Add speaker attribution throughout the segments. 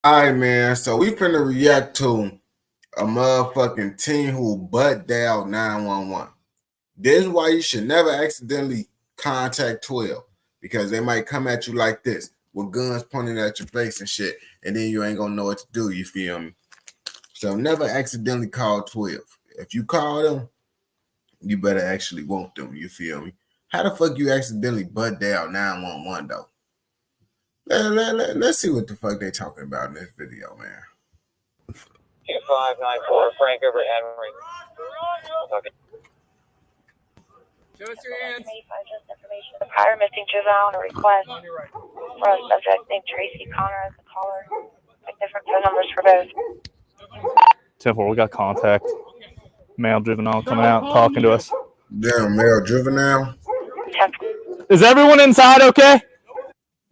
Speaker 1: All right, man. So we finna react to a motherfucking teen who butt dialed 911. This is why you should never accidentally contact 12 because they might come at you like this with guns pointing at your face and shit, and then you ain't gonna know what to do. You feel me? So never accidentally call 12. If you call them, you better actually want them. You feel me? How the fuck you accidentally butt dial 911 though? Let's see what the fuck they talking about in this video, man.
Speaker 2: 2594 Frank over Henry. Okay.
Speaker 3: Show us your hands.
Speaker 4: Prior missing juvenile on a request for a subject named Tracy Connor as the caller. Like different phone numbers for both.
Speaker 5: 10-4, we got contact. Male juvenile coming out talking to us.
Speaker 1: Damn, male juvenile.
Speaker 4: 10.
Speaker 5: Is everyone inside okay?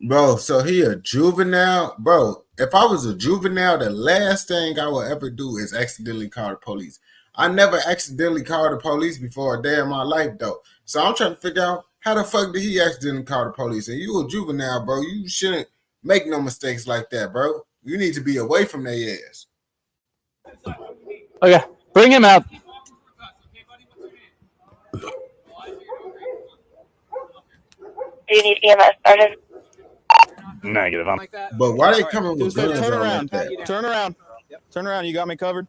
Speaker 1: Bro, so he a juvenile? Bro, if I was a juvenile, the last thing I would ever do is accidentally call the police. I never accidentally called the police before a day in my life, though. So I'm trying to figure out how the fuck did he accidentally call the police? And you a juvenile, bro. You shouldn't make no mistakes like that, bro. You need to be away from their ass.
Speaker 5: Okay, bring him out.
Speaker 4: Do you need EMS started?
Speaker 5: Negative.
Speaker 3: Like that.
Speaker 1: But why they coming with guns
Speaker 5: Turn
Speaker 1: on
Speaker 5: around.
Speaker 1: like that?
Speaker 5: Turn around.
Speaker 3: Yep.
Speaker 5: Turn around. You got me covered.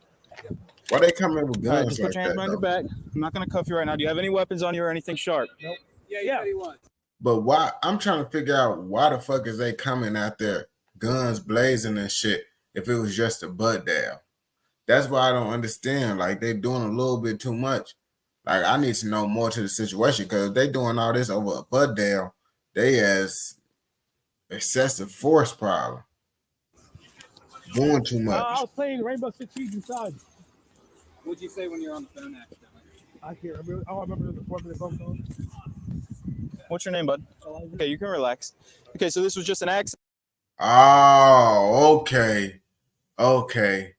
Speaker 1: Why they coming with
Speaker 5: All right,
Speaker 1: guns
Speaker 5: just
Speaker 1: like
Speaker 5: put your hands
Speaker 1: that,
Speaker 5: behind your
Speaker 1: though?
Speaker 5: back. I'm not going to cuff you right now. Do you have any weapons on you or anything sharp?
Speaker 3: Nope. Yeah, he said he was.
Speaker 1: But why? I'm trying to figure out why the fuck is they coming out there, guns blazing and shit, if it was just a butt dial. That's why I don't understand. Like, they doing a little bit too much. Like, I need to know more to the situation because if they doing all this over a butt dial, they has excessive force problem. Doing too much.
Speaker 6: I was playing Rainbow Six Siege inside.
Speaker 3: What'd you say when you were on the phone accidentally?
Speaker 6: I can't remember. I don't remember the fork of the phone call.
Speaker 5: What's your name, bud? Okay, you can relax. Okay, so this was just an accident.
Speaker 1: Oh, okay. Okay.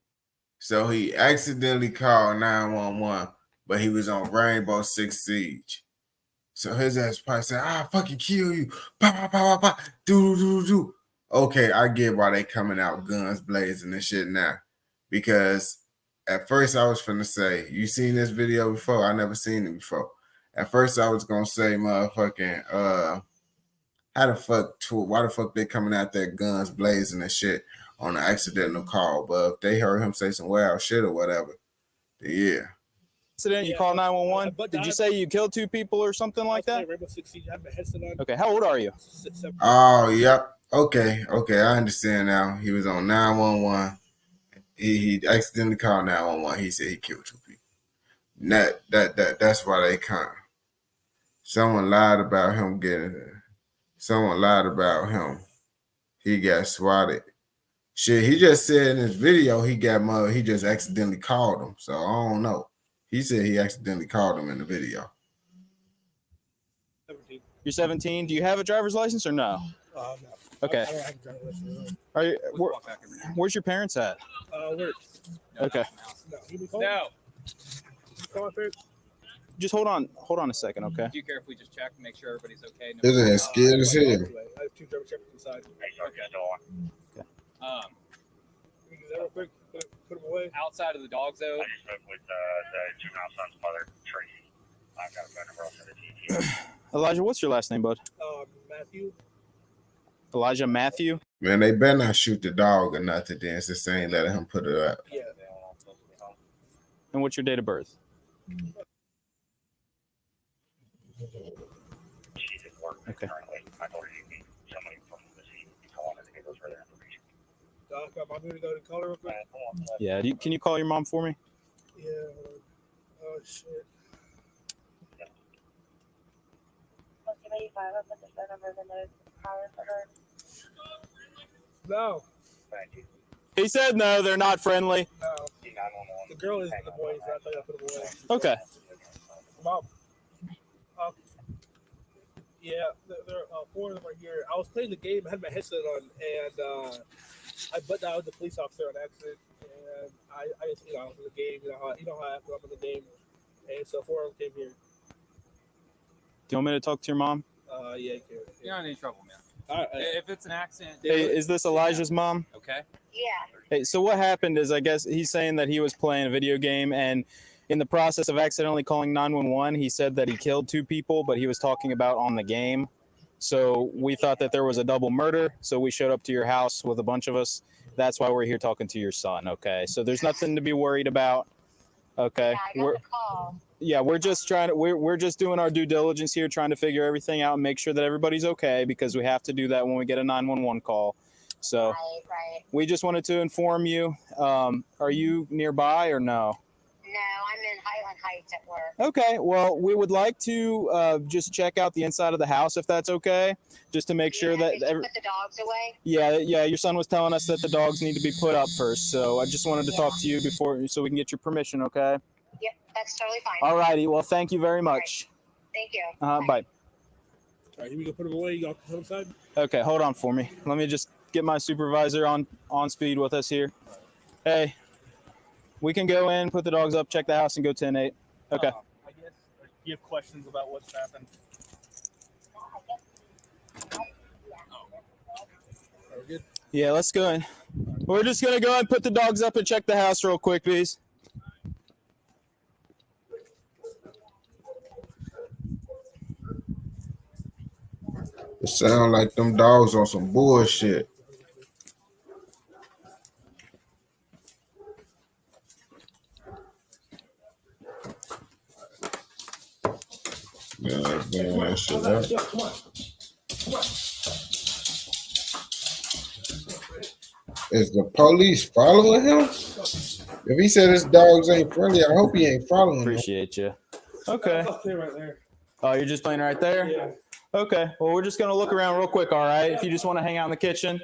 Speaker 1: So he accidentally called 911, but he was on Rainbow Six Siege. So his ass probably said, "I'll fucking kill you." Pa, pa, pa, pa, pa. Do. Okay, I get why they coming out guns blazing and shit now. Because at first I was finna say, you seen this video before? I never seen it before. At first I was gonna say, motherfucking, why the fuck they coming out there guns blazing and shit on an accidental call? But if they heard him say some wild shit or whatever, then yeah.
Speaker 5: Accident, you call 911. Did you say you killed two people or something like that?
Speaker 6: Rainbow Six Siege. I had my headset on.
Speaker 5: Okay, how old are you?
Speaker 1: Oh, yep. Okay, I understand now. He was on 911. He accidentally called 911. He said he killed two people. That's why they come. Someone lied about him getting it. Someone lied about him. He got swatted. Shit, he just said in his video he just accidentally called him. So I don't know. He said he accidentally called him in the video.
Speaker 6: 17.
Speaker 5: You're 17. Do you have a driver's license or no?
Speaker 6: No.
Speaker 5: Okay.
Speaker 6: I don't have a driver's license.
Speaker 5: Are you? Where's your parents at?
Speaker 6: Work.
Speaker 5: Okay.
Speaker 6: No. You been calling?
Speaker 3: No.
Speaker 6: You calling first?
Speaker 5: Just hold on a second, okay?
Speaker 3: Do you care if we just check to make sure everybody's okay?
Speaker 1: This is scared as hell.
Speaker 6: I have two driver checkers inside.
Speaker 5: Okay.
Speaker 6: Can you do that real quick? Put them away.
Speaker 3: Outside of the dog zone.
Speaker 7: I just spoke with the juvenile son's mother, Tracy. I've got a phone number also the TT.
Speaker 5: Elijah, what's your last name, bud?
Speaker 6: Matthew.
Speaker 5: Elijah Matthew.
Speaker 1: Man, they better not shoot the dog or nothing. Then it's the same letting him put it up.
Speaker 6: Yeah.
Speaker 5: And what's your date of birth?
Speaker 7: She's at work
Speaker 5: Okay.
Speaker 7: currently. I told her you need somebody from the scene to call in to get those further information.
Speaker 6: Doc, I'm going to go to color real quick.
Speaker 5: Yeah. Can you call your mom for me?
Speaker 6: Yeah. Oh, shit.
Speaker 4: 85, I put the phone number in the notes. Caller for her.
Speaker 6: No.
Speaker 7: Thank you.
Speaker 5: He said no. They're not friendly.
Speaker 6: No.
Speaker 7: C911.
Speaker 6: The girl is the boy. So I thought I put them away.
Speaker 5: Okay.
Speaker 6: Mom. Yeah, there are four of them right here. I was playing the game. I had my headset on, and I butt dialed the police officer on accident. And I just, I was in the game. You know how I feel. I'm in the game. And so four of them came here.
Speaker 5: Do you want me to talk to your mom?
Speaker 6: Yeah, you can.
Speaker 3: You're not in any trouble, man. If it's an accident,
Speaker 5: Hey, is this Elijah's mom?
Speaker 3: okay.
Speaker 4: Yeah.
Speaker 5: Hey, so what happened is, I guess he's saying that he was playing a video game, and in the process of accidentally calling 911, he said that he killed 2 people, but he was talking about on the game. So we thought that there was a double murder, so we showed up to your house with a bunch of us. That's why we're here talking to your son, okay? So there's nothing to be worried about, okay?
Speaker 4: Yeah, I got the call.
Speaker 5: Yeah, we're just we're just doing our due diligence here, trying to figure everything out and make sure that everybody's okay, because we have to do that when we get a 911 call. So
Speaker 4: Right.
Speaker 5: we just wanted to inform you. Are you nearby or no?
Speaker 4: No, I'm in Highland Heights at work.
Speaker 5: Okay, well, we would like to just check out the inside of the house, if that's okay, just to make sure that
Speaker 4: Did you put the dogs away?
Speaker 5: yeah, your son was telling us that the dogs need to be put up first, so I just wanted to talk to you before, so we can get your permission, okay?
Speaker 4: Yep, that's totally fine.
Speaker 5: All righty, well, thank you very much.
Speaker 4: Thank you.
Speaker 5: Bye.
Speaker 6: All right, you go put them away. You got to put them aside.
Speaker 5: Okay, hold on for me. Let me just get my supervisor on speed with us here. Hey, we can go in, put the dogs up, check the house, and go 10-8. Okay.
Speaker 6: I guess you have questions about what's happened. Are we good?
Speaker 5: Yeah, let's go in. We're just going to go ahead and put the dogs up and check the house real quick, please.
Speaker 1: It sound like them dogs on some bullshit. Yeah, man, that shit up. Is the police following him? If he said his dogs ain't friendly, I hope he ain't following him.
Speaker 5: Appreciate you. Okay.
Speaker 6: I'll stay right there.
Speaker 5: Oh, you're just playing right there?
Speaker 6: Yeah.
Speaker 5: Okay. Well, we're just going to look around real quick, all right? If you just want to hang out in the kitchen.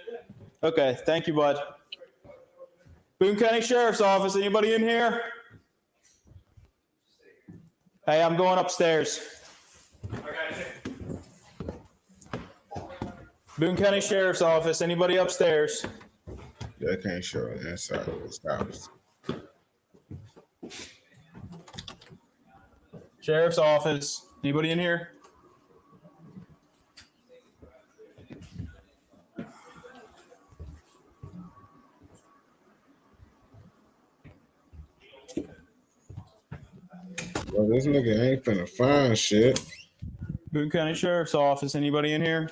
Speaker 5: Okay. Thank you, bud. Boone County Sheriff's Office. Anybody in here? Hey, I'm going upstairs. Boone County Sheriff's Office. Anybody upstairs?
Speaker 1: Yeah, I can't show the inside of his house.
Speaker 5: Sheriff's Office. Anybody in here?
Speaker 1: Well, this nigga ain't finna find shit.
Speaker 5: Boone County Sheriff's Office. Anybody in here?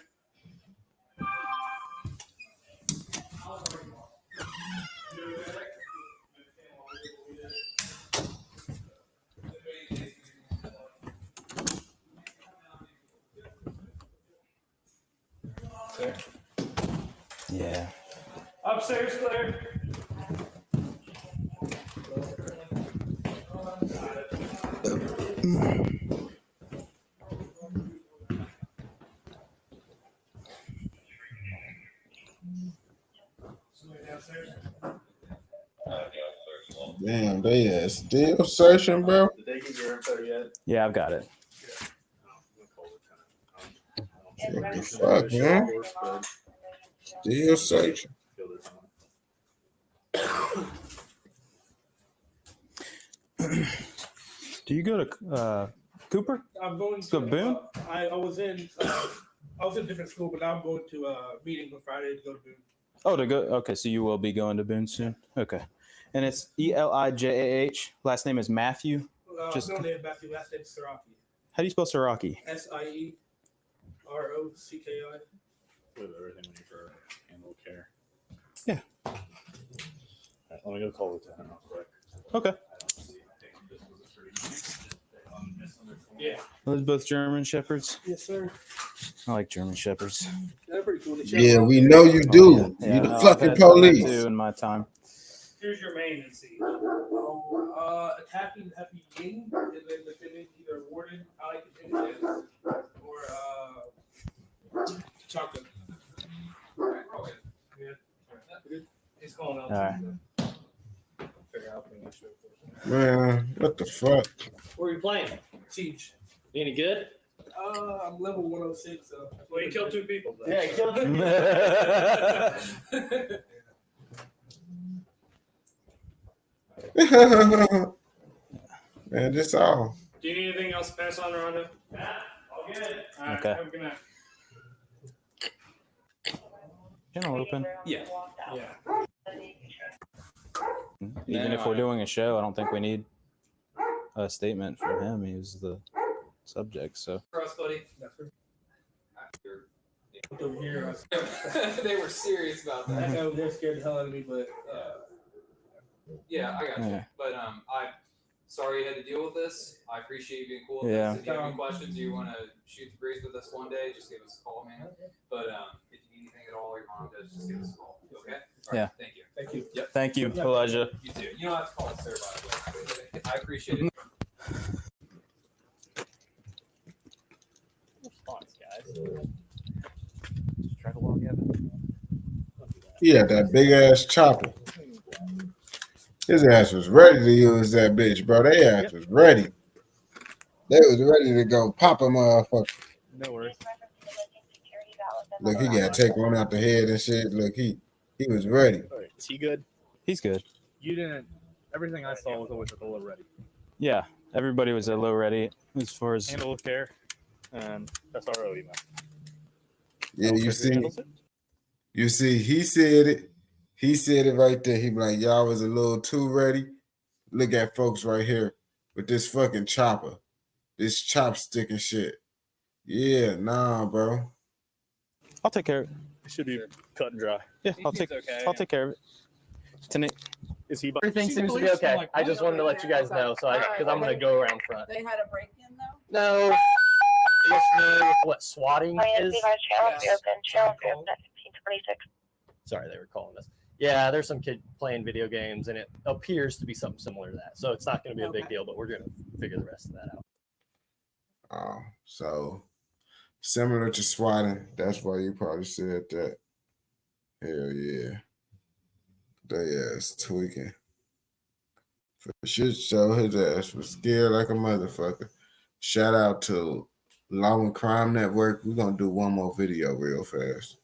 Speaker 5: Yeah.
Speaker 6: Upstairs, Claire.
Speaker 1: Damn, they is still searching, bro.
Speaker 6: Did they give your info yet?
Speaker 5: Yeah, I've got it.
Speaker 1: What the fuck, man? Still searching.
Speaker 5: Do you go to Cooper?
Speaker 6: I'm going
Speaker 5: Let's go
Speaker 6: to
Speaker 5: Boone?
Speaker 6: I was in a different school, but now I'm going to a meeting on Friday to go to Boone.
Speaker 5: Oh, to go. Okay, so you will be going to Boone soon. Okay, and it's Elijah. Last name is Matthew. Just-
Speaker 6: No name, Matthew. Last name is Siraki.
Speaker 5: How do you spell Siraki?
Speaker 6: SIEROCKI.
Speaker 8: We have everything we need for animal care.
Speaker 5: Yeah.
Speaker 8: All right, let me go call Lieutenant real quick.
Speaker 5: Okay.
Speaker 6: Yeah.
Speaker 5: Those both German Shepherds.
Speaker 6: Yes, sir.
Speaker 5: I like German Shepherds.
Speaker 6: They're pretty cool.
Speaker 1: Yeah, we know you do.
Speaker 5: Yeah,
Speaker 1: You the
Speaker 5: no, I've
Speaker 1: fucking
Speaker 5: had some of that
Speaker 1: police.
Speaker 5: too in my time.
Speaker 6: Here's your main NC. Attacking Happy Ying and then defending either Warden, Alec Independence, or Chocolate. Yeah. Good. He's calling out.
Speaker 5: All right.
Speaker 6: Figure out when you show up.
Speaker 1: Man, what the fuck?
Speaker 9: Where are you playing?
Speaker 6: Siege.
Speaker 9: You any good?
Speaker 6: I'm level 106. So.
Speaker 9: Well, you killed 2 people.
Speaker 6: Yeah,
Speaker 9: you killed 2
Speaker 1: Man, this all.
Speaker 9: Do you need anything else to pass on, Rhonda? Nah, all good. All right,
Speaker 5: Okay.
Speaker 9: have a good night.
Speaker 5: Channel open.
Speaker 9: Yeah.
Speaker 5: Even if we're doing a show, I don't think we need a statement from him. He was the subject, so.
Speaker 9: Cross, buddy.
Speaker 6: Over here,
Speaker 3: They were serious about
Speaker 6: I
Speaker 3: that.
Speaker 6: know they're scared the hell out of me, but
Speaker 3: Yeah, I got you.
Speaker 5: Yeah.
Speaker 3: But I'm sorry you had to deal with this. I appreciate you being cool with
Speaker 5: Yeah.
Speaker 3: this. If you have any questions, you want to shoot the breeze with us one day, just give us a call, man. But if you need anything at all, your mom does, just give us a call. Okay? All right,
Speaker 5: Yeah.
Speaker 3: Thank you.
Speaker 6: thank you.
Speaker 3: Yep.
Speaker 5: Thank you, Elijah.
Speaker 3: You too. You don't have to call us sir, by the way. I appreciate it.
Speaker 9: Response, guys. Just try to log in.
Speaker 1: He had that big ass chopper. His ass was ready to use that bitch, bro. They ass was ready. They was ready to go pop a motherfucker.
Speaker 9: No worries.
Speaker 1: Look, he got to take one out the head and shit. Look, he was ready.
Speaker 9: Is he good?
Speaker 5: He's good.
Speaker 9: You didn't. Everything I saw was always at the low ready.
Speaker 5: Yeah, everybody was at low ready as far as.
Speaker 9: Handle with care, and SRO email.
Speaker 1: Yeah,
Speaker 9: Chris
Speaker 1: you see,
Speaker 9: handles it?
Speaker 1: he said it. He said it right there. He be like, y'all was a little too ready. Look at folks right here with this fucking chopper, this chopstick and shit. Yeah, nah, bro.
Speaker 5: I'll take care of it.
Speaker 9: It should be cut and dry.
Speaker 5: Yeah, I'll
Speaker 3: He's
Speaker 5: take.
Speaker 3: okay,
Speaker 5: I'll take care of it. Tonight.
Speaker 9: Is he?
Speaker 10: Everything seems to be okay. I just wanted to let you guys know, so because I'm gonna go around front.
Speaker 11: They had a break-in though?
Speaker 10: No. Yes, no, what swatting is?
Speaker 4: Channel be open. Channel be open at 1526.
Speaker 10: Sorry, they were calling us. Yeah, there's some kid playing video games, and it appears to be something similar to that. So it's not going to be a big deal, but we're going to figure the rest of that out.
Speaker 1: So similar to swatting. That's why you probably said that. Hell yeah. They ass tweaking. For shit show, his ass was scared like a motherfucker. Shout out to Law and Crime Network. We're going to do one more video real fast.